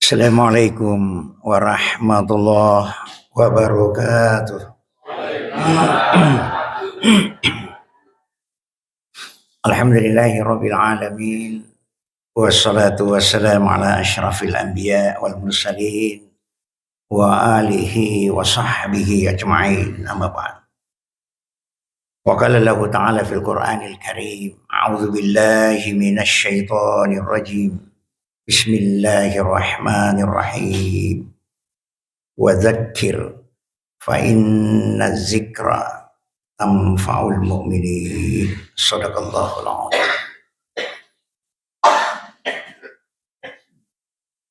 Assalamualaikum warahmatullahi wabarakatuh. Alhamdulillahi rabbil alamin. Wassalatu wassalamu ala asyrafil anbiya wal mursalin wa alihi wa sahbihi ajma'in, amma ba'd. Wa qala Allah ta'ala fil Qur'anil Karim, a'udzu billahi minasy syaithanir rajim. Bismillahirrahmanirrahim. Wa dzakir fa inna dzikra tanfa'ul mu'minin. Shadaqallahul adzim.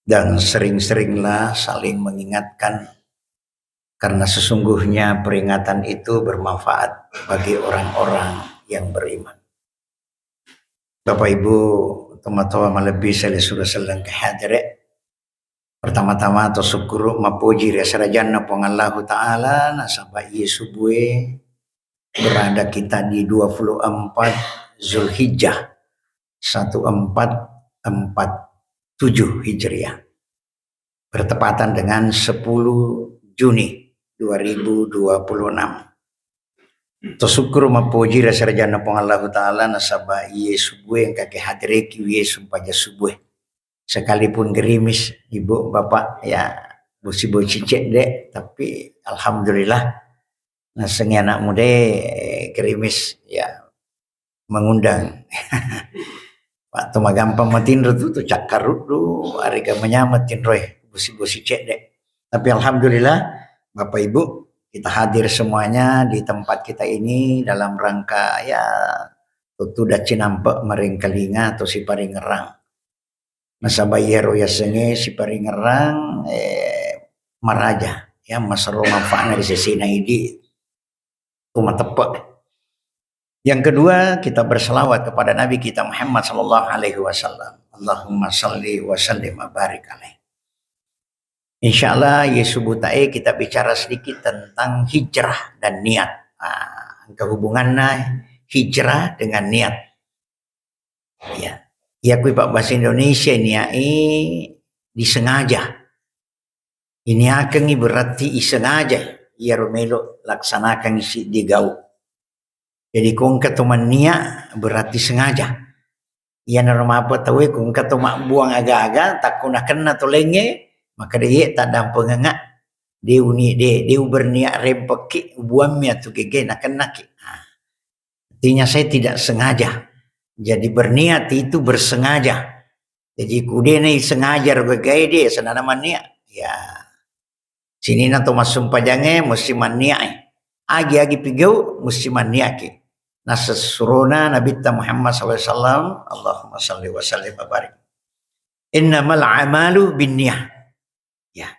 Dan sering-seringlah saling mengingatkan, karena sesungguhnya peringatan itu bermanfaat bagi orang-orang yang beriman. Bapak Ibu, teman-teman lebih saya sudah sedang kehadiran. Pertama-tama atau syukur mapuji rasarajanna pengallahu ta'ala nasabah subuh berada kita di 24 Zulhijjah 1447 Hijriah, bertepatan dengan 10 Juni 2026. Tersyukur mapuji rasarajanna pengallahu ta'ala nasabah subuh yang kakek hadiri kiwi sumpah subuh. Sekalipun gerimis ibu bapak ya busi cicek dek, tapi alhamdulillah nasengnya anak muda gerimis ya mengundang. Pak toma gampang matin tu cakar tu harga menyamatin roy busi cicek dek. Tapi alhamdulillah bapak ibu kita hadir semuanya di tempat kita ini dalam rangka ya tutu dah cinampak mering kalinga atau si paring ngerang. Nasabayero ya senge si paring ngerang maraja ya masaro manfaatnya di sisi naidi rumah tepak. Yang kedua kita berselawat kepada Nabi kita Muhammad sallallahu alaihi wasallam. Allahumma salli wa sallim wa barik alaihi. Insyaallah subuh tae kita bicara sedikit tentang hijrah dan niat. Kehubungannya hijrah dengan niat. Ya. Ya kui Pak bahasa Indonesia ini disengaja. Ini akan berarti isengaja. Ya romelo laksanakan isi digau. Jadi kung ketuman niat berarti sengaja. Ya norma apa tahu kung ketumak buang agak-agak tak kuna kena tolenge maka dia tak dampu ngengak. Dia uni dia berniat rempeki buamnya tu gege nak kena ki. Artinya saya tidak sengaja. Jadi berniat itu bersengaja. Jadi kudene sengaja bergaya dia senanaman niat. Ya. Sini na to masum pajange mesti maniat. Agi pigau mesti maniat ki. Nasa suruna Nabi Muhammad sallallahu alaihi wasallam, Allahumma salli wa sallim wa barik. Innamal a'malu binniyah. Ya.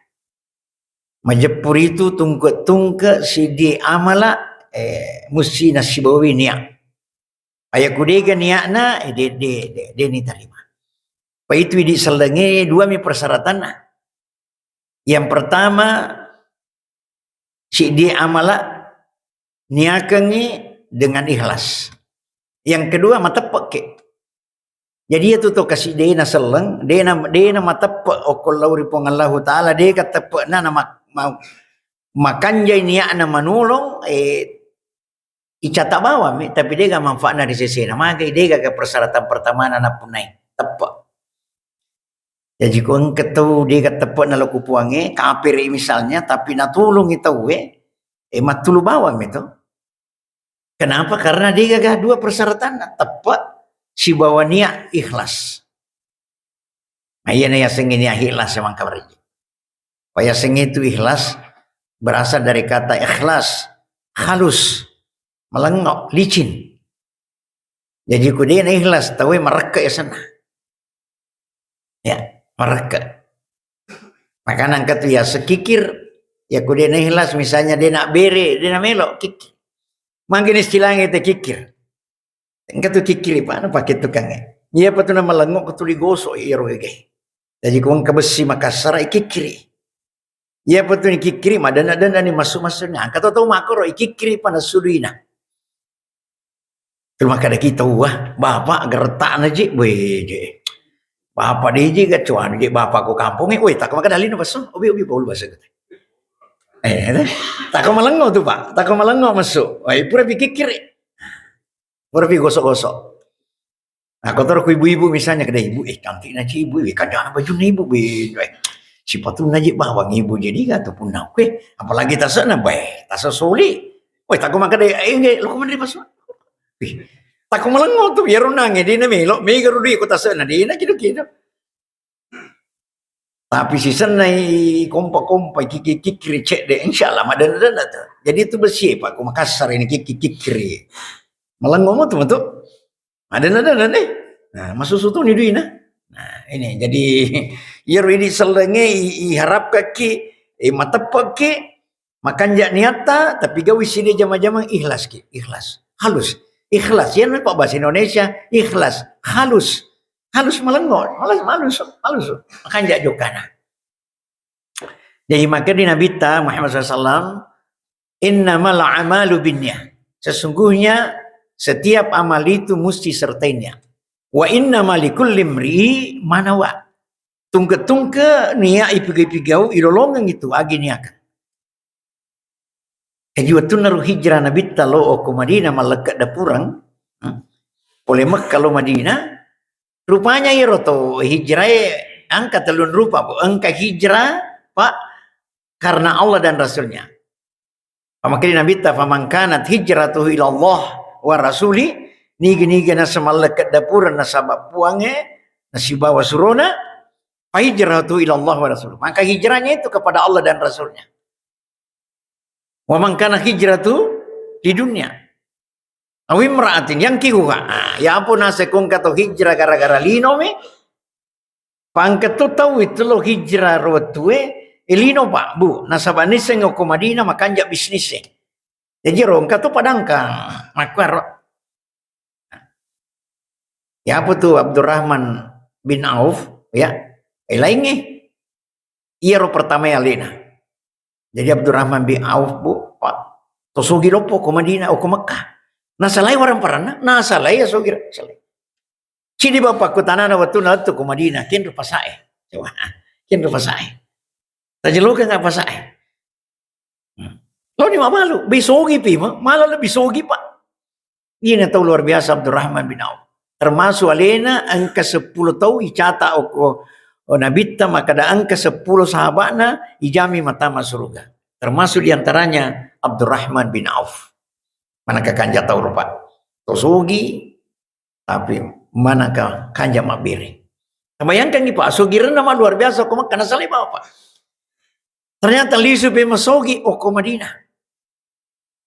Majapur itu tungke sidi amala mesti nasibawi niat. Ayah kudega niatna dia ni terima. Pak itu di selenge dua mi persyaratan. Yang pertama si dia amala niakannya dengan ikhlas. Yang kedua mata peke. Jadi itu tu kasih dia na seleng, dia na mata pe okollauri pengallahu taala dia kata pe na mau makan jai niatna manulong icata bawa tapi dia gak manfaatnya di sisi nama dia gak persyaratan pertama anak punai tepat. Jadi kau ketemu dia kata tepat na laku puange kafir misalnya tapi natulung itu matulu bawa itu. Kenapa? Karena dia gak dua persyaratan tepat si bawa niat ikhlas. Ayana ya sing niat ikhlas emang kabar. Paya sing itu ikhlas berasal dari kata ikhlas, halus. Melengok, licin. Jadi kudian ikhlas, tahu mereka ya sana. Ya, mereka. Makanan kata ya sekikir, ya kudian ikhlas misalnya dia nak bere, dia nak melok, kikir. Mungkin istilahnya itu kikir. Kata kikir apa pakai tukangnya. Iya apa tu nama melengok ketuli gosok iro ge. Jadi kau kebesi Makassar kikir. Iya apa tu ni kikir, madana ni masuk-masuknya. Kata tahu makro kikir panas sudina. Terima kasih kita bapak gertak aja, Bapak dia juga cuan dia bapak ko kampung woi tak maka dalin masuk obi baul bahasa gitu. Tak malengo tuh pak, tak malengo masuk. Woi pura pikir pura gosok-gosok. Nah kotor ku ibu-ibu misalnya kedai ibu, cantik na ibu, kan jangan baju ibu si patu najib bawang ibu jadi ataupun nak apalagi tak sana baik, tak soli. Woi tak maka deh, lo kemana masuk? Tak malengo tuh ya runang di na melo, garu di ko tak sana di na gitu. Tapi si senai kompa-kompa kiki-kikiri cek deh insyaallah madan tu. Jadi itu bersih Pak, aku Makassar ini kiki-kikiri. Malang ngomong tuh. Ada deh. Nah, masuk sutu ni duina. Nah, ini jadi ya ini selenge harap kaki mata pakai makan jak niata tapi gawi sini jama-jama ikhlas ki, ikhlas. Halus. Ikhlas ya Pak bahasa Indonesia, ikhlas, halus. Halus melengok, halus. Makan jak jokana. Jadi maka di Nabi Muhammad SAW, innamal a'malu binniyah. Sesungguhnya setiap amal itu mesti sertainya. Wa innamal likulli imri'i ma nawa. Tungke niat ipigau ilolongan itu agi niakan. Jadi waktu naruh hijrah Nabi lo ke Madinah malekat dapurang. Oleh Mekah lo Madinah. Rupanya ya roto hijrah angka telun rupa. Angka hijrah Pak karena Allah dan Rasulnya. Makanya Nabi faman kanat hijratuhu ila Allah wa rasuli nigi nasa malekat dapuran nasabab puange nasibawa surona fa hijratuhu ila Allah wa rasul. Maka hijrahnya itu kepada Allah dan Rasulnya. Wa man kana hijratu di dunia. Awi meraatin yang kihuha. Ya ampun nasekung kata hijrah gara-gara lino me. Pangkat tu tahu itu lo hijrah rotue elino pak bu nasabani sengok ke Madinah makan jak bisnisnya. Jadi rongka tu padangkang makar. Ya apa tu Abdurrahman bin Auf ya. Lainnya. Iya ro pertama ya lina. Jadi Abdurrahman bin Auf bu pak. Tosugi lopo ke Madinah o ke Mekah. Nasalai orang parana, nasalai ya sogir, salai. Cini bapak ku tanah na waktu na tu ke Madinah, kin rupa sae. Coba, kin rupa sae. Tajelukan apa sae? Lo ni malu, bisogi pi, malah lebih sogi pak. Ini tahu luar biasa Abdurrahman bin Auf. Termasuk alena angka 10 tahu icata o nabita maka ada angka 10 sahabatna ijami mata surga. Termasuk diantaranya Abdurrahman bin Auf. Manakah kanja tahu rupa tosugi tapi manakah kanja mabiri. Bayangkan nih Pak, sogi nama luar biasa kok karena salih Pak. Ternyata lisu pe masogi o ko Madinah.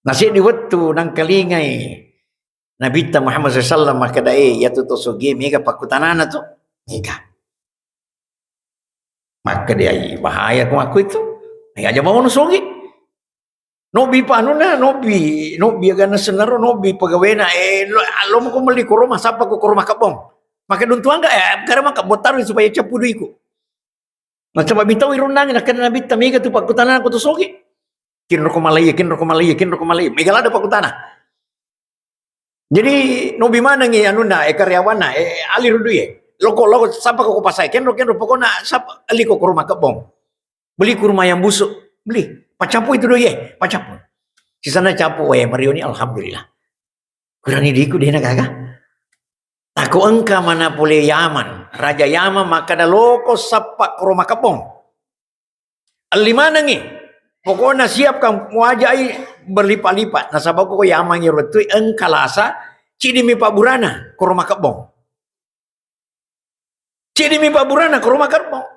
Nasi di waktu nang kalingai Nabi Muhammad SAW maka dai yaitu tosugi mega pakutanana tu mega. Maka dia bahaya kok aku itu. Aja mau sogi. Nobi panuna nobi agana senaro nobi pegawena lo mau kembali ke rumah siapa ke rumah kabong maka duntuan enggak karena maka botarin supaya capu duiku macam bintau irundang nak kena nabi tamiga tu pakutana aku tu sogi kin roko malaya mega ada pakutana jadi nobi mana ngi anuna karyawana alir duye loko siapa ke pasai ken pokona siapa ali ke rumah kabong beli ke rumah yang busuk beli pacapu itu doye, pacapu. Di sana capu Marioni alhamdulillah. Kurani diku dia nak kagak. Taku engka mana boleh Yaman, Raja Yaman maka dah loko sapak rumah kapong. Alimana ngi. Pokoknya siapkan wajai berlipat-lipat. Nasabah ko Yaman yang retui engka lasa cidi mi Pak Burana ke rumah kapong. Cidi mi Pak Burana ke rumah kapong.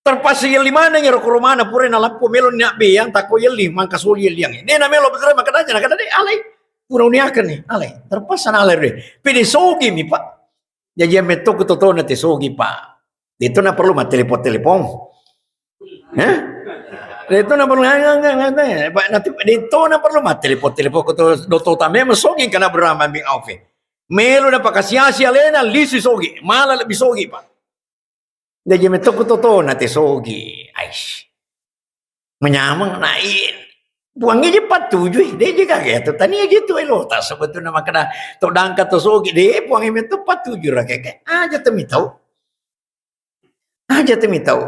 Terpasi yang lima nanya roko romana pura na lampu melon nyak be yang tako yeli mangka suli yang ini na melo betul maka aja nak ada alai pura uniakan nih alai terpasan alai deh pede sogi mi pak jadi metok toto nanti sogi pak itu na perlu mah telepon itu na perlu pak nanti itu na perlu mah telepon kuto doto tamnya sogi karena beramal bing aufe melo na pakasiasi alena lisi sogi malah lebih sogi pak. Jadi metok toto nanti sogi, aish, menyamang naik, buangnya je 47, dia je kaget tu, tani aja tu elo, tak sebetulnya makna tu dangkat tu sogi, dia buangnya metok 47 lah kayak, aja temi tahu, Aja temi tahu.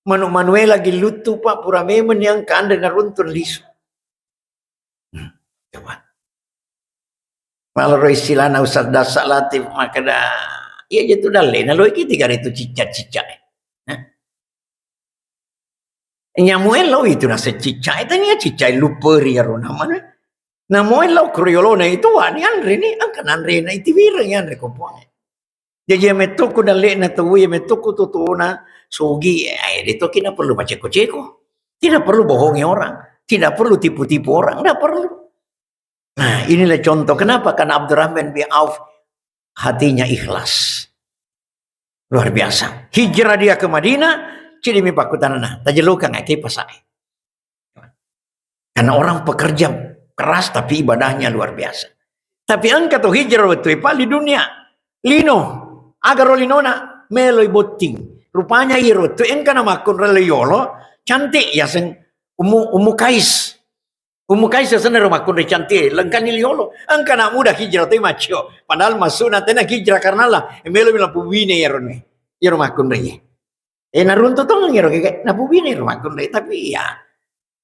Manuela lagi lutu pak pura memen yang kanda naruntun lisu. Coba. Malah istilahna Ustaz Dasak Latif maka dah iya jatuh dalena lo iki tiga itu cicak-cicak. Nyamuel lo itu nasa cicak itu nih cicak luperi ya rona mana. Namuel lo kriolona itu wani andre ni angkan andre na itu wirang yan rekopuang. Jadi metuku dalena tuh ya metuku tutuna sogi itu kita perlu baca ceko. Tidak perlu bohongi orang, tidak perlu tipu-tipu orang, tidak perlu. Nah inilah contoh kenapa karena Abdurrahman bin Auf hatinya ikhlas. Luar biasa. Hijrah dia ke Madinah, ciri mi pakutanana, tajelukan ake pasai. Karena orang pekerja keras tapi ibadahnya luar biasa. Tapi angka tuh hijrah waktu di dunia. Lino, agar linona meloi boting. Rupanya iro tu engka nama kun reliyolo cantik ya seng umu kais. Umu kais sana rumah kun cantik lengkan liolo. Angka nak mudah hijrah tu macio. Padahal masuk nanti nak hijrah karena lah melo bilang pubine ya ronne. Ya rumah kun reye. Narunto tong ngiro kayak na pubine rumah kun reye tapi ya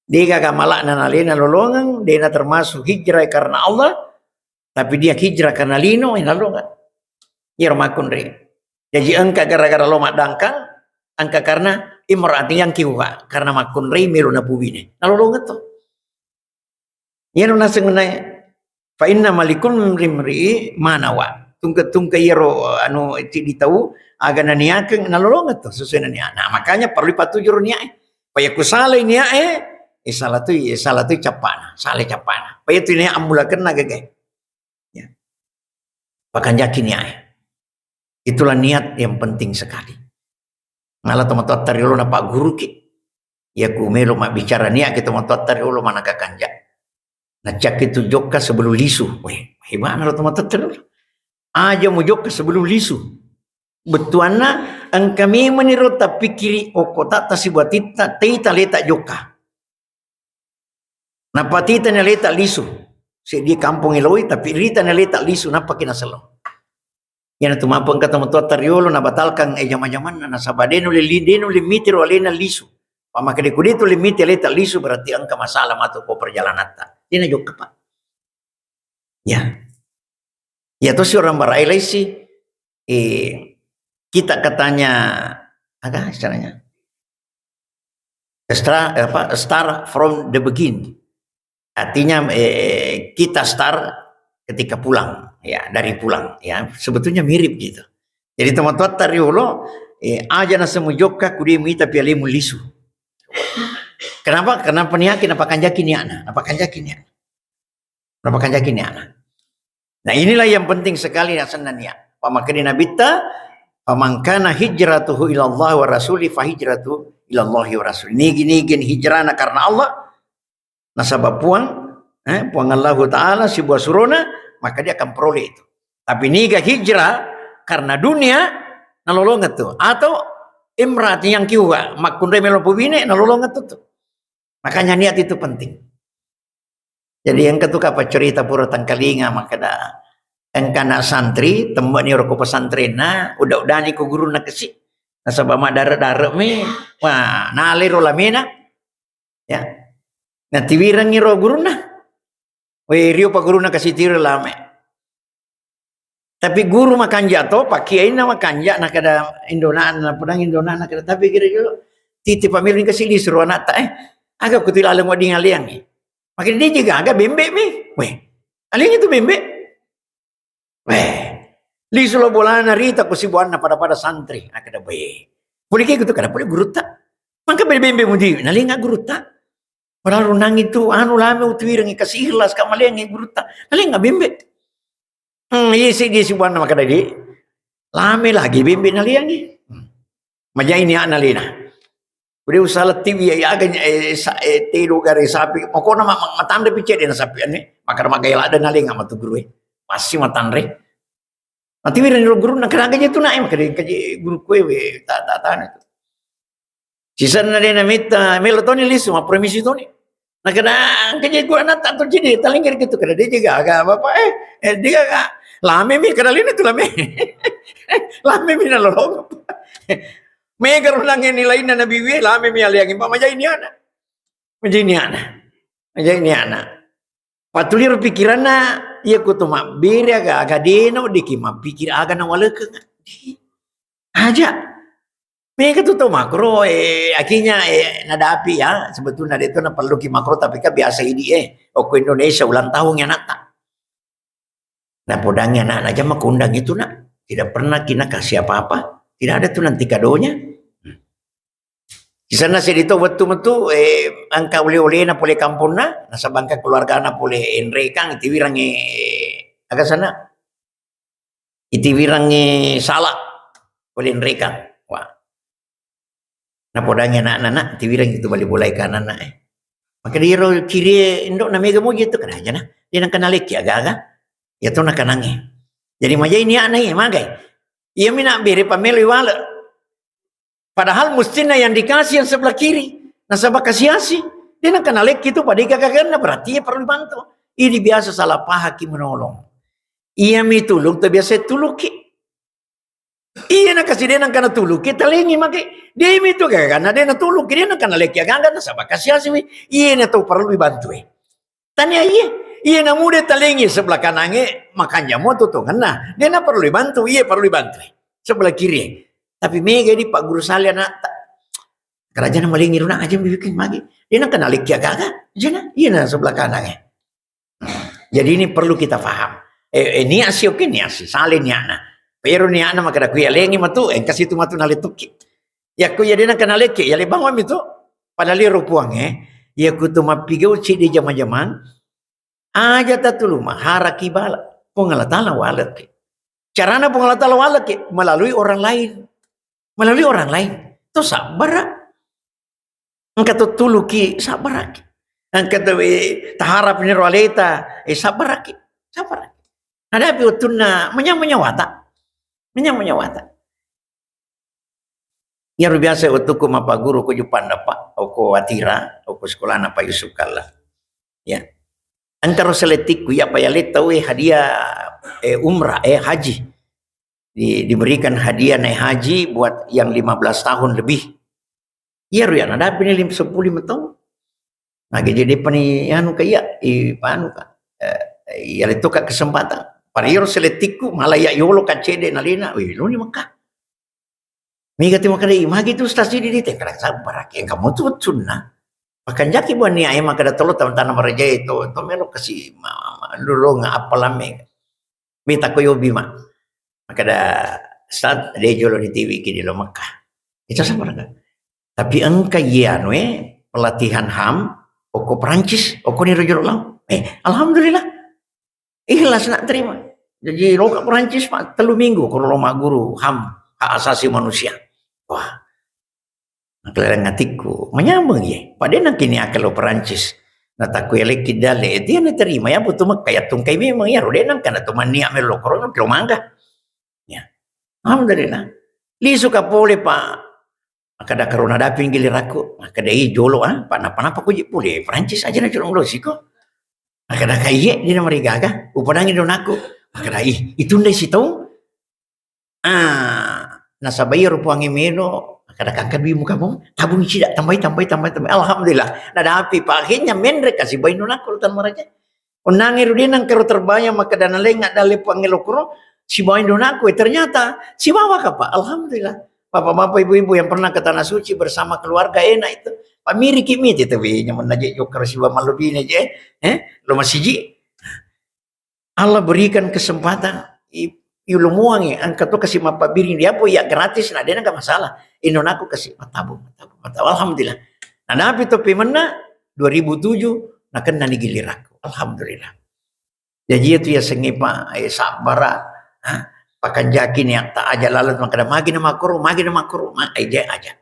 dia kagak malak nanalena lolongan dia termasuk hijrah karena Allah tapi dia hijrah karena lino nalongan. Ya rumah kun reye. Jadi angka gara-gara lo madangkang, angka karena imrati yang kiwa karena makun rei melu na pubine. Nalolongan to. Ya nuna sengenai fa inna malikun rimri manawa. Tungke iro anu ti tahu agana niakeun nalolongan to sesuai nia. Nah makanya perlu patujur nia. Paya kusale nia salah tu capana, sale capana. Paya tu nia ambulakeun nagage. Ya. Pakan yakin nia. Itulah niat yang penting sekali. Malah teman-teman tari ulo na pak guru ki. Ya ku melo mak bicara niat kita teman-teman tari ulo mana kakanja. Nah cak itu joka sebelum lisu. Weh, gimana lo teman-teman tari ulo? Aja mau joka sebelum lisu. Betuana ang kami meniro tapi kiri okota tasi buat tita letak joka. Napa tita na letak lisu. Si di kampung Eloi tapi rita na letak lisu napa kina selo. Yan tumapang ka teman-teman tariolo na batalkan jaman-jaman na sabadeno limiti alena lisu. Pamakade ko dito limiti aleta lisu berarti angka masalah mato ko perjalanan ta. Di na jok pa. Ya. Ya to si orang barailai si kita katanya agak istilahnya start from the beginning. Artinya kita start ketika pulang. Ya dari pulang ya sebetulnya mirip gitu. Jadi teman-teman tariolo aja na semujokka kudimi tapi alimu lisu. Kenapa? Karena peniakin apa kanjakin ya anak, apa kanjakin ya. Apa kanjakin ya anak. Nah inilah yang penting sekali ya senania. Pamakani nabita pamangkana hijratuhu ila Allah wa rasuli fa hijratu ila Allah wa rasuli. Nigin hijrana karena Allah nasabab puang Allah taala si buah surona maka dia akan peroleh itu. Tapi niga hijrah karena dunia nalolongan tuh atau imrat yang kiwa makun remelo pubine nalolongan tuh. Makanya niat itu penting. Jadi yang ketuka apa cerita pura tangkalinga maka dah engkana santri tembak ni roko pesantren na udah ni ku guru na kesi nasabah madara me wah nalero lamena ya nanti wirang ni ro guru na we rio pa guru na kasih tiro lame. Tapi guru makan jatuh, pak kiai na makan jat nak ada indonaan na pedang indonaan nak ada tapi kira dulu titip pamirin kasih di suruh anak tak agak kutil alam wading aliang ni. Makin dia juga agak bembek mi, weh aliang itu bembek, weh li sulo bola narita kusibuan na pada santri nak ada weh boleh kayak gitu kada boleh guru tak, maka bembek mudi, naling nggak guru tak. Padahal runang itu anu lame utwirang kasih ikhlas kak maleng guru tak. Maleng enggak bembek. Iya sih dia sibuan nama kadadi. Lame lagi bembek naliang ni. Maja ini anak lina. Udah usaha letih ya agaknya tidur gari sapi. Pokoknya matande picet dia sapi ani. Makar magayla ada naling sama tu guru. Masih matandre. Nanti wiran guru nak keraganya tu naik makar kaji guru kue tak itu. Sisa na dia namita melotoni lisu ma permisi toni. Nah kena kerja gua anak tak terjadi talingir gitu kena dia juga agak apa dia agak lame mi kena lini tu lame lame mi na lorong Mega nangin nilai na nabiwi lami mi aliangin pa majay ni ana. Majay ni ana. Majay ni ana. Patulir pikiran na iya ko to mabiri aga deno di ki mapikir aga na waleke. Aja. Mega tuh makro akhirnya nadapi ya sebetulnya itu na perlu ki makro tapi kan biasa ini oku Indonesia ulang tahunnya nata. Nah podangnya anak aja mah kundang itu nak tidak pernah kina kasih apa-apa, tidak ada tuh nanti kadonya. Di sana saya dito betul angka oleh-oleh na pole kampung na nasa bangka keluarga na pole enrekang itiwirang agak sana itiwirang salah pole enrekang. Wah. Nah podangnya anak-anak itiwirang itu balik boleh kanan na maka dia kiri indok na mega mo gitu kan aja na dia nang kanalik ya agak ya tuh nak kanangi jadi maja ini aneh magai ia mina beri pamelu wala padahal mestinya yang dikasih yang sebelah kiri nasabah kasih dia nak kanalik itu pada kagaknya berarti ia perlu dibantu ini biasa salah pahaki menolong ia mi tulung terbiasa tuluki iya nak kasih dia nak kana tuluki talengi makai dia mi tu karena dia nak tuluki dia nak kanalik ya gangga nasabah kasih iya nak tu perlu dibantu tanya iya na muda talengi sebelah kanannya makanya mau tutungan nah dia na perlu dibantu iya perlu dibantu sebelah kiri tapi mega di Pak Guru Salih anak kerajaan malingi runa aja bikin lagi dia na kenal ya gagak jana iya na sebelah kanannya jadi ini perlu kita paham ini asih oke ini asih salin ya na pero ni ana makada kuya lengi matu kasih tu matu naletuki ya kuya dia na kenal ya le bangwam itu padahal rupuang ya kutu mapigau ci di zaman-zaman aja tatulu mahara kibala pengalatala walaki carana pengalatala walaki melalui orang lain itu sabar angkat tuluki sabar angkat taharap ni roaleta sabar ada biutuna menyawata ya biasa utuku mapa guru ko jupanda pak oko atira oko sekolah na pa Yusuf Kalla ya antara seletiku ya pak yalet tahu hadiah umrah haji diberikan hadiah naik haji buat yang 15 tahun lebih iya ruyan ada pini 10 tahun nah jadi pani anu kaya panu ka ya itu ka kesempatan pada iro seletiku malah ya yolo kacede nalina lu ni maka mega ti makada imagi tu stasi di tekra sabar yang kamu tuh sunnah makan jaki buat ni ayam makada tolo tanah meraja itu melo kasih dulu nggak apalame minta koyo bima makada saat dia jolo di TV kini lo Mekah itu sabar kan tapi engkau ianu pelatihan HAM oko Perancis oko ni rojol lau alhamdulillah ikhlas nak terima jadi lo ke Perancis pak 3 minggu kalau lo guru HAM hak asasi manusia wah kelarang ngatiku menyambung ya pada nak kini akal lo Perancis na takku elek kidale dia na terima ya butuh mak kayak tungkai memang ya rodenan kana to mania melo korona kilo mangga ya alhamdulillah li suka pole pak akada karuna dapin gilir aku akada jolo panapa ku pole Perancis aja na jolong lo siko akada kaye di na marigaga upadangin don aku akada itu ndai sitong nasabayar rupuangi meno kadang-kadang di muka mo tabung tidak tambah alhamdulillah nada api pakhnya menre kasih bayi nunakul tan maraja unangi rudinang karo terbaya maka dana lengak dale pangelokro si bayi nunaku ternyata si bawa kapa alhamdulillah bapak-bapak ibu-ibu yang pernah ke tanah suci bersama keluarga enak itu pamiri kimi itu nya menaje joker si bapak lebih aja lo masih ji Allah berikan kesempatan Yulumuangi angkat tuh kasih mapa biring dia po ya gratis nah dia enggak masalah inon aku kasih matabu alhamdulillah nah nabi topi mana 2007 nah kena digilir aku alhamdulillah jadi itu ya sengipa sabara pakan jakin yang tak aja lalat maka magi nama kuru aja aja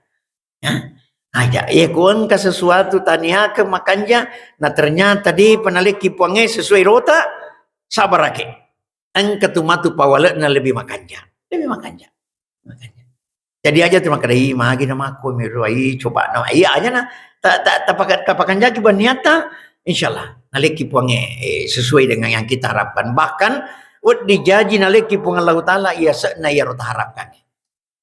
ya kuan ka sesuatu tania ke makanya nah ternyata di penaliki puange sesuai rota sabarake angkat tumatu pawalet na lebih makanja. Jadi aja terima kasih magi nama aku miruai coba nama iya aja na tak pakan jaki niata insyaallah naleki puange sesuai dengan yang kita harapkan bahkan dijaji naleki puang Allah taala ia sekna ya rota harapkan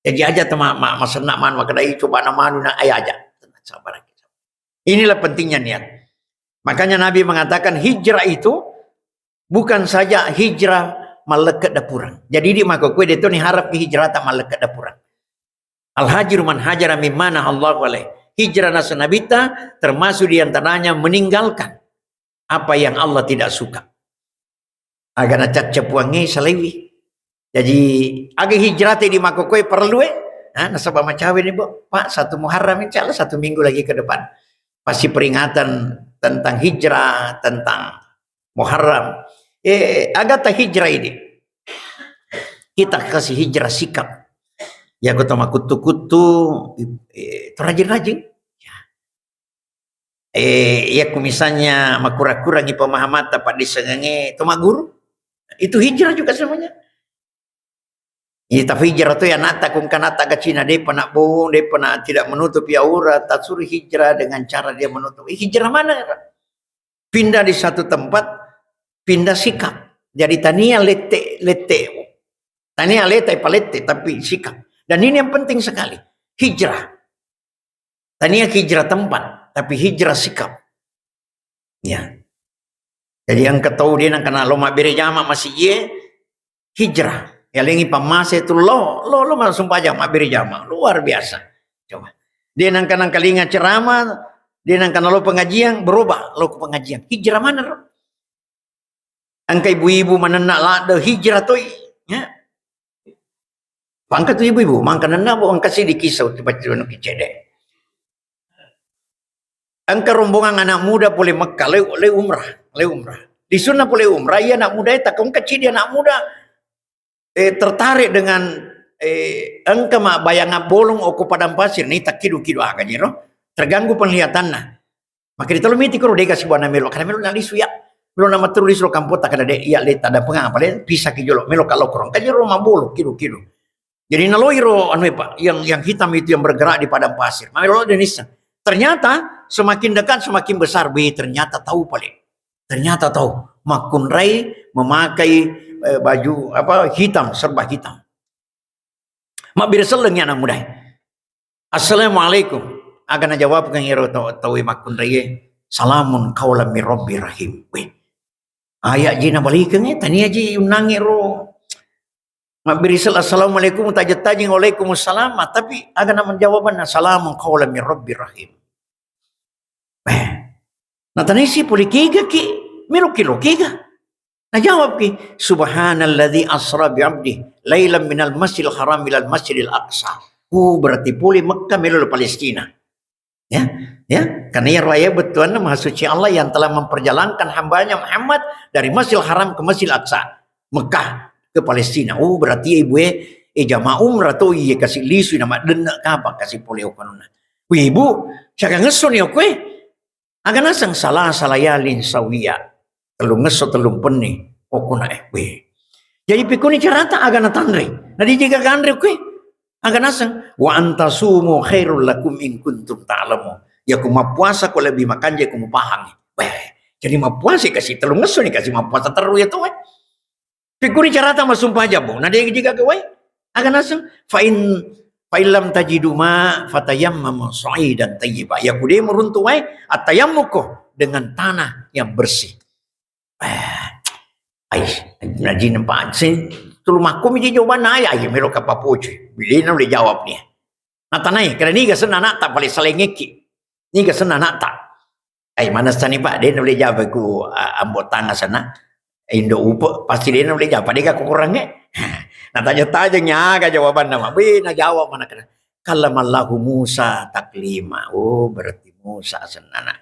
Jadi aja teman masenak man makadai coba nama nak ayah aja. Sabar. Inilah pentingnya niat. Makanya Nabi mengatakan hijrah itu bukan saja hijrah malekat dapuran. Jadi di mako kue itu nih harap hijrah tak malekat dapuran. Al hajiru man hajara mimana Allah alaih. Hijrah nasa nabita termasuk diantaranya meninggalkan apa yang Allah tidak suka. Agar nacat cepuangi salewi. Jadi agak hijrah di mako kue perlu nasabah macawe nih Pak 1 Muharram insyaallah 1 minggu lagi ke depan. Pasti peringatan tentang hijrah, tentang Muharram. Agak tak hijrah ini. Kita kasih hijrah sikap. Ya aku sama kutu-kutu, rajin-rajin. Ya aku misalnya makura-kura di pemahaman dapat disengenge toma guru. Itu hijrah juga semuanya. Ya, tapi hijrah itu ya nata kung kanata ke Cina dia pernah bohong, dia pernah tidak menutup aurat, tak suruh hijrah dengan cara dia menutup. Hijrah mana? Pindah di satu tempat, pindah sikap. Jadi tania lete. Tania lete palete tapi sikap. Dan ini yang penting sekali. Hijrah. Tania hijrah tempat, tapi hijrah sikap. Ya. Jadi yang ketahu dia nak kena loma bere jama masih hijrah. Ya lengi pamase itu lo langsung pajak mabiri jama luar biasa. Coba. Dia nang kanang kalinga ceramah, dia nang kana lo pengajian berubah lo ke pengajian. Hijrah mana lo? Angka ibu-ibu mana nak lada hijrah tu ya. Pangkat tu ibu-ibu, mangka nana bo angka si dikisau tiba-tiba nak kicede. Angka rombongan anak muda boleh Mekah le umrah. Di sana boleh umrah, ya anak muda tak kau kecil dia anak muda tertarik dengan engkau mak bayangan bolong oku padang pasir ni tak kidu akan jero terganggu penglihatannya maka ditolong miti kuro deka si buana melo karena melo nali suya melo nama tulis lo kampot tak ada dek iya leta ada pengapa le bisa kijolo melo kalau korong kan jero mabolo kidu jadi naloiro anu pak yang hitam itu yang bergerak di padang pasir melo denisa ternyata semakin dekat semakin besar ternyata tahu makun rai memakai baju hitam serba hitam. Mak bir selengnya anak muda. Assalamualaikum. Agana jawab kan hero tahu makun raya. Salamun kaulam min rabbir rahim. Ayat jina balikan tani aji unangi ro. Mak bir assalamualaikum tajing waalaikumsalam tapi agana menjawaban salamun kaulam min rabbir rahim. Nah tani si polikiga ki mirukilo kiga. Nah jawab ki subhanalladzi asra bi'abdi lailan minal masjidil haram ilal masjidil aqsa. Berarti pulih Mekah melalui Palestina. Ya. Karena ya raya betulan Maha Suci Allah yang telah memperjalankan hambanya Muhammad dari Masjidil Haram ke Masjidil Aqsa, Mekah ke Palestina. Berarti ibu jamaah umrah tu kasih lisu nama denak apa kasih pulih okanuna. Ibu, saya ngesun ya kue. Agan asang salah yalin sawiya. Telung ngesot telung peni okuna jadi pikuni carata agana tanre nadi jika ganre kue agana asang wa antasumu khairul lakum in kuntum ta'lamu ya kuma puasa ko lebih makan je kuma pahang jadi ma puasa kasih telung ngesot kasih ma puasa teru ya tuh pikuni carata masumpah jabo nadi jika kowe agana asang fa lam tajidu ma fatayammamu sa'idan tayyiba ya kude meruntu wae atayammuko dengan tanah yang bersih. Najin pak sen tulumaku mi jawaban naya ya melo kapapuci bilina boleh jawab nih natanai karena ni gasen anak tak boleh selengeki ni gasen anak tak mana sani pak dia boleh jawab ku ambotanga sana Indo upo pasti dia boleh jawab dia kurangnya nah tanya nyaga jawaban nama na jawab mana kena kalamallahu Musa taklima berarti Musa senana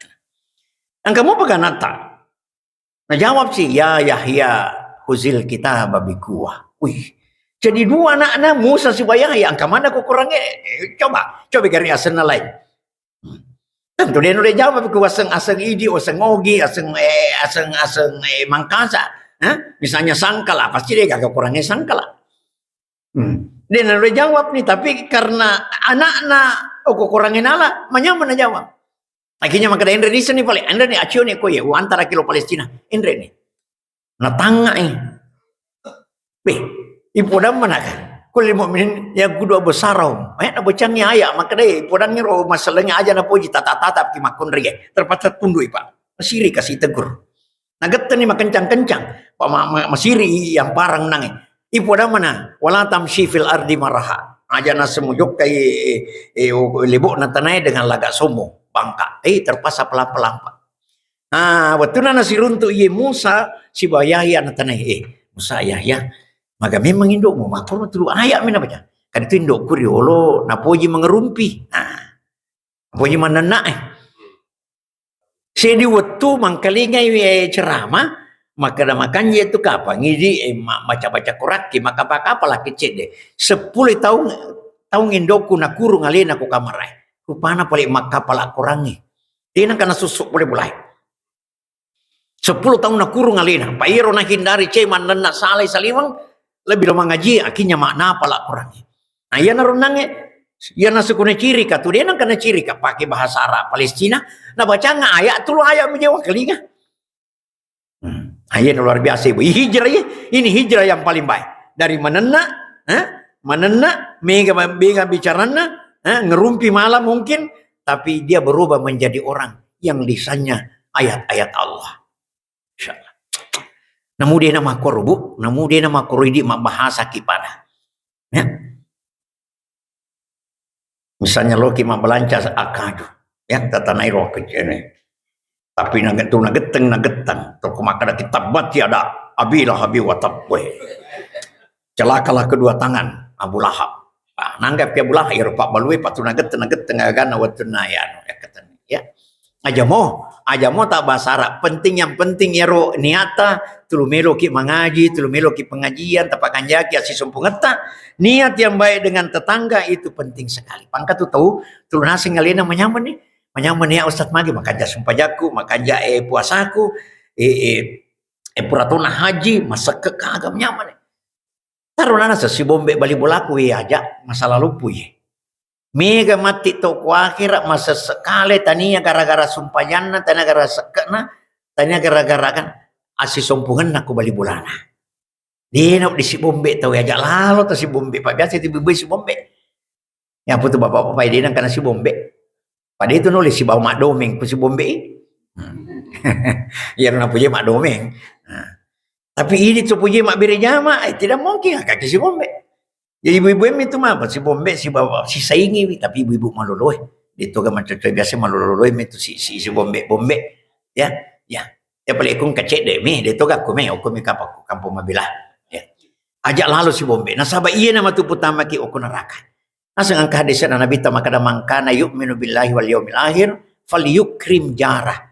yang kamu pegang nata. Nah jawab sih, ya Yahya huzil kita babi kuah. Jadi dua anak-anak Musa si Yahya, angka mana kok kurangnya? Coba cari asal lain. Tentu dia udah jawab ku aseng idi, aseng ogi, aseng mangkasa. Misalnya sangkala, pasti dia gak kurangnya sangkala. Dia udah jawab nih, tapi karena anak-anak kok kurangnya nala, mana jawab. Akhirnya maka Indonesia nih paling Indra nih acio nih koye antara kilo Palestina Indra nih nah tanga ibu dah mana kan Kulil mukminin yang kedua besarau. Na bacangnya ayat maka deh podangnya ro masalahnya aja na poji tatap ki makun rie. Terpaksa tunduk Pak. Masiri kasih tegur. Naget ni makencang-kencang. Pak masiri yang parang nange. Ipo dah mana? Wala tamshi fil ardi maraha. Aja na semujok kay libuk na tanay dengan lagak somo bangka. Terpaksa pelan-pelan Pak. Waktu na si runtuk ye Musa si Yahya na tanay Musa Yahya. Maka memang indukmu makor tulu ayat mina baca. Kan itu indukku riolo napoji mengerumpi. Napoji manana Sedi waktu mangkalingai ceramah maka dah makan ye tu kapa ngidi baca-baca kuraki maka apalah kecil deh 10 tahun indukku nak kurung alena ku kamarai. Rupana paling maka pala kurangi. Dia nak kena susuk boleh bulai. 10 tahun nak kurung alena. Pairo nak hindari ceman dan nak salai salimang lebih lama ngaji akhirnya makna pala kurangi. Nah ia narunangnya ia nasukune ciri ka tu dia nak kena ciri ka pakai bahasa Arab Palestina na baca nga ayat tu ayat menjawab kelinga. Ayat luar biasa ibu. Ini hijrah yang paling baik. Dari menena mega bicarana ngerumpi malam mungkin tapi dia berubah menjadi orang yang lisannya ayat-ayat Allah. Insyaallah. Namu dia nama korubu, namu dia nama koridi mak bahasa kipada. Ya. Misalnya loki mak belanja akadu, ya tatanai roh kecene. Tapi nageteng, toko makada kitab bati ada abilah habi watabwe. Celakalah kedua tangan Abu Lahab. Nanggap ya Abu Lahab ya Pak Balwe patu nageteng agana watuna ya katanya. Ya. Aja mo tak bahasa Arab. Yang penting ya ro niata tulu melo ki mengaji, tulu melo ki pengajian, tapakan jaki asi sumpungeta. Niat yang baik dengan tetangga itu penting sekali. Pangkat tu tahu tulu nasi ngalena menyaman ya Ustaz magi makanja sumpah jaku, makanja puasaku, puratona haji, masa kagam nyaman. Tarunana si bombe bali bolaku aja masa lalu puye. Mega mati toko akhirat masa sekali tania gara-gara sumpayanna, tania gara sekena, tania gara-gara kan asi sompungan aku bali bulana. Dia nak di si bombe tahu ya lalu tu si bombe pak biasa tiba si bombe. Ya putu bapak-bapak dia nak kena si bombe. Pada itu nulis si bawa mak domeng pu si bombe. Ya nak punya mak domeng. Tapi ini tu punya mak birejama tidak mungkin kaki si bombe. Jadi ibu-ibu itu mah si bombe si bawa si saingi tapi ibu-ibu maloloy. Itu kan macam biasa maloloy itu si bombe ya. Ya paling kung kecek deh dia tu kan kume kampung mabilah. Ya. Ajak lalu si bombe. Nah sahabat iya nama tu pertama ki oku neraka. Nah sangka hadis Nabi ta makada mangkana yu'minu billahi wal yaumil akhir falyukrim jarah.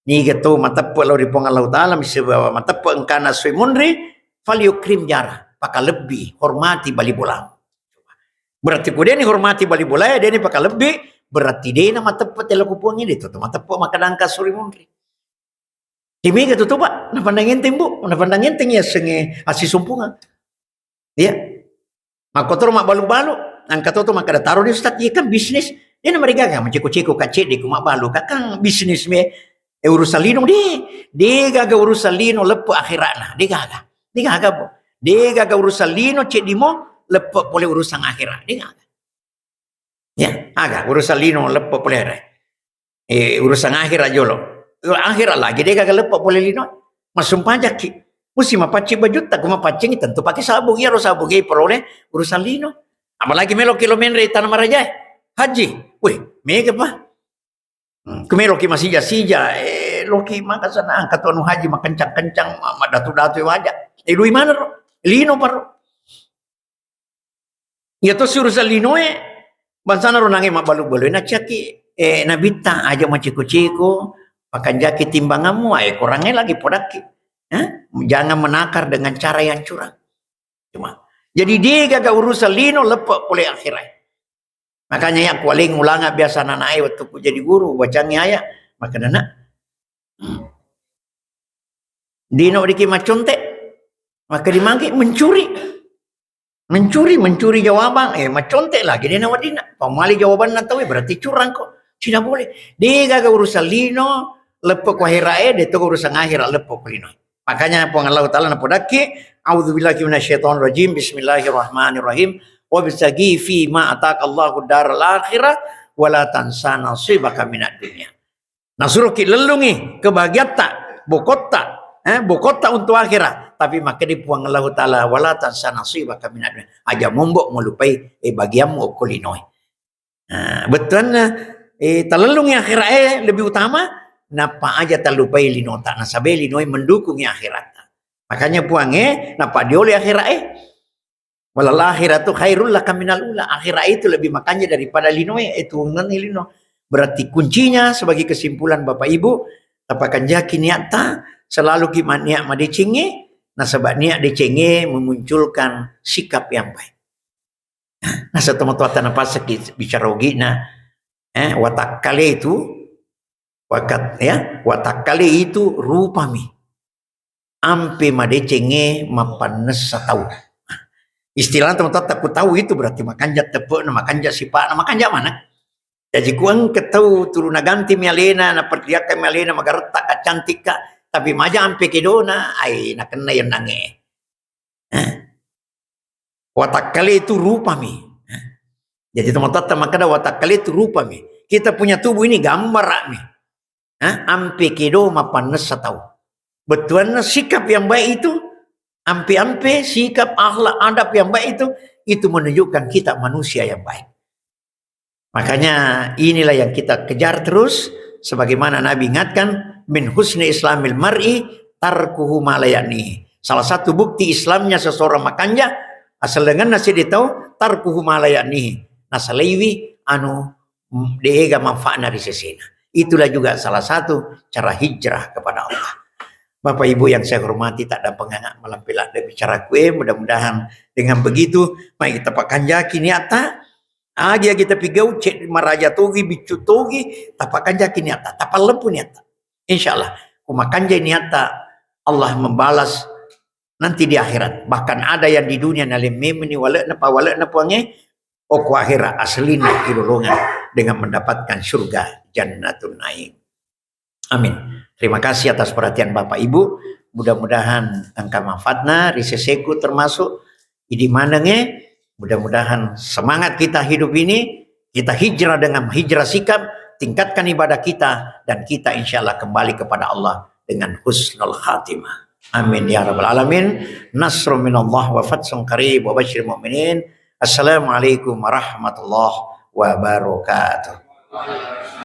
Ni gitu matapu lalu di Allah taala misi bawa matapu engkana sui munri falyukrim jarah. Pakai lebih hormati bali bola. Berarti dia ni hormati bali bola dia ni pakai lebih berarti dia nama tepat yang laku puang ini tu mata tepat maka dangka suri mundri. Kimi ke tu Pak, na pandangin timbu, na pandangin ting ya senge asi sumpungan. Ya. Makotor mak balu-balu, angkat tu maka taruh di Ustaz ya kan bisnis. Dia na mereka kan menciko-ciko kacik di kumak balu kakang bisnis me urusan lino dia gaga urusan lino lepo akhiratna. Dia gaga po. Dia gagal urusan lino cek dimo lepok boleh urusan akhirat dia gagal. Ya, agak urusan lino lepok boleh urusan akhirat jolo. Akhirat lagi dia gagal lepok boleh lino. Masuk pajak ki. Mesti mapaci baju tak kuma pacing tentu pakai sabung ya ro sabung peroleh urusan lino. Apalagi melo kilometer tanah maraja. Haji. Weh, mega pa. Kumelo ki masih sija loki maka sana angkat tuan haji makencang-kencang datu-datu wajah. Lui mana ro? Lino paro. Ya to suruh lino bansana ro nange mabalu-balu na caki nabita aja maciko-ciko pakan jaki timbanganmu kurangnya lagi podaki. Jangan menakar dengan cara yang curang. Cuma jadi dia gagal urusan lino lepok oleh akhirat. Makanya ya paling ulanga biasa nanai waktu ku jadi guru bacanya ayat maka dana dino diki macontek maka dimangki mencuri jawaban macontek lagi dia nawadina pamali jawaban na tahu berarti curang kok tidak boleh dia gagal urusan lino lepok wahirae dia tu urusan akhirat lepok lino Makanya puang Allah Ta'ala napodaki, a'udzubillahi minasyaitonir rajim, bismillahirrahmanirrahim, wa bisagi fi ma ataqallahu daral akhirah wa la tansa nasibaka minad dunya. Nasuruh ki lelungi kebahagiaan tak, bokota untuk akhirat. Tapi maka di puang Allah Ta'ala, wa la tansa nasibaka minad dunya. Aja mombok melupai bagianmu kulinoi. Betul talelungi akhirat lebih utama. Napa aja terlupai linota nasabe linoi mendukung akhirat. Makanya puange napa dioleh akhirat walal akhiratu khairul laka minal ula. Akhirat itu lebih makanya daripada linoi itu lino. Berarti kuncinya sebagai kesimpulan Bapak Ibu, tapakan jaki niata selalu kiman niat madecenge, nasabak niat decenge memunculkan sikap yang baik. Nah setelah apa sakit bicara gina watak kali itu watakale itu rupami ampe madecenge mapanes satau. Istilah teman-teman takut tahu itu berarti makanja tepuk na makanja sipa na makanja mana. Jadi kuang ketau turuna ganti mialena na perliaka mialena magareta ka cantik ka tapi maja ampe kedona ai na kena yang nange. Watakale itu rupami. Jadi teman-teman makada watakale itu rupami. Kita punya tubuh ini gambar nih. Ampe kedo mapanes satau. Betulnya sikap yang baik itu, ampe sikap akhlak adab yang baik itu menunjukkan kita manusia yang baik. Makanya inilah yang kita kejar terus, sebagaimana Nabi ingatkan, min husni islamil mar'i tarkuhu malayani. Salah satu bukti Islamnya seseorang makanya asal dengan nasi ditau tarkuhu malayani. Nasalewi anu deega manfaatna di sesena. Itulah juga salah satu cara hijrah kepada Allah. Bapak Ibu yang saya hormati, tak ada pengangkat melampilah dan bicara kue. Mudah-mudahan dengan begitu, mari kita pakan jaki niata. Aja kita pigau cek maraja togi bicu togi, tapakan jaki niata, tapal lempu niata. Insya Allah, kumakan jaki niata, Allah membalas nanti di akhirat. Bahkan ada yang di dunia nalim memeni walak na puange, oku akhirat aslina irulungan dengan mendapatkan surga Jannatul Naim. Amin. Terima kasih atas perhatian Bapak Ibu. Mudah-mudahan angka manfaatna riseseku termasuk idi manenge. Mudah-mudahan semangat kita hidup ini kita hijrah dengan hijrah sikap, tingkatkan ibadah kita dan kita insya Allah kembali kepada Allah dengan husnul khatimah. Amin ya rabbal alamin. Nasrun minallah wa fathun qarib wa basyiril mu'minin. Assalamualaikum warahmatullahi wabarakatuh.